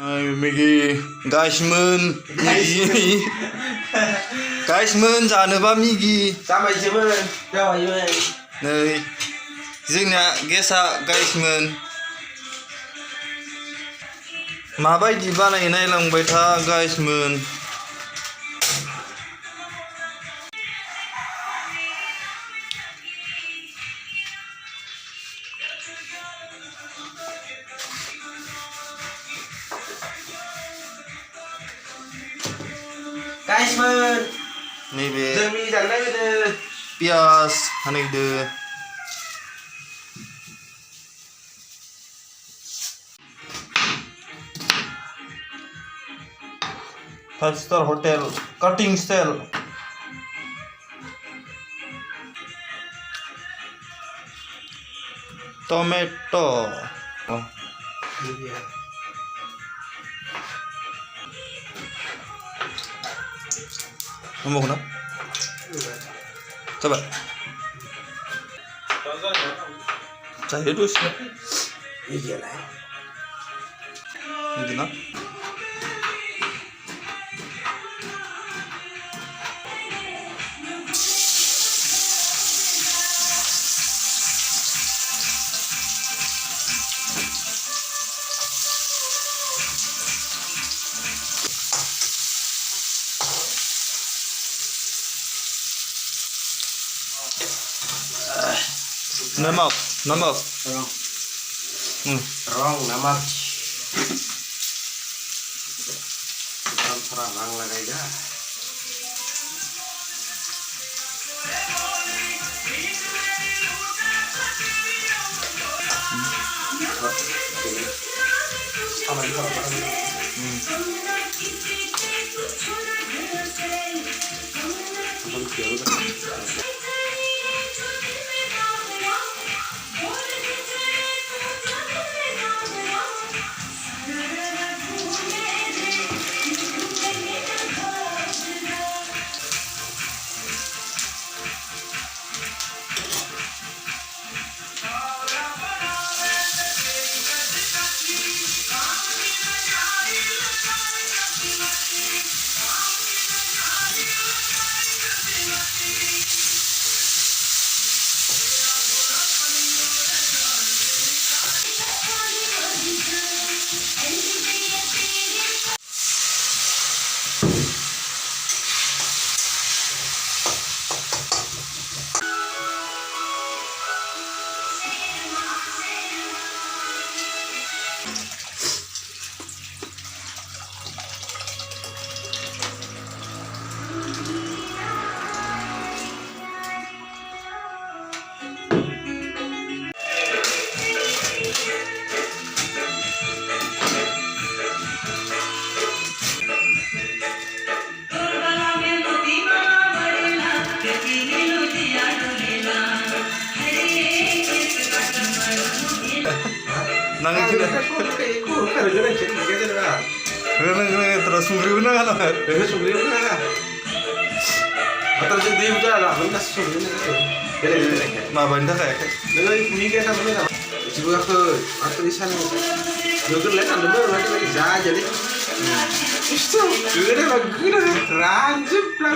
Migi guysमोन guysमोन जानोबा मिगि जाबायसोमोन जाबायमोन नै जोंना गेसआ guysमोन माबायदि बानायो नायलांबाय था guysमोन guysमोन नैबे जों मिगि जानो नागिरदों पियास हानायदो Five-star hotel cutting style tomato mau kena? Coba. Cari dulu sih. iya lah Ini nak? Namak, namak. Rong namak serang lagi dah sama juga Nangis juga. Terus sumri bener kan? Sumri bener. Atau jadi udah lah, bener sumri bener. Nah, benda kayak. Lalu ini kayak apa nih? Coba ke atau di sana. Juga lihat ada bener lagi saja deh. Juga deh, bagus deh, ranjip lah.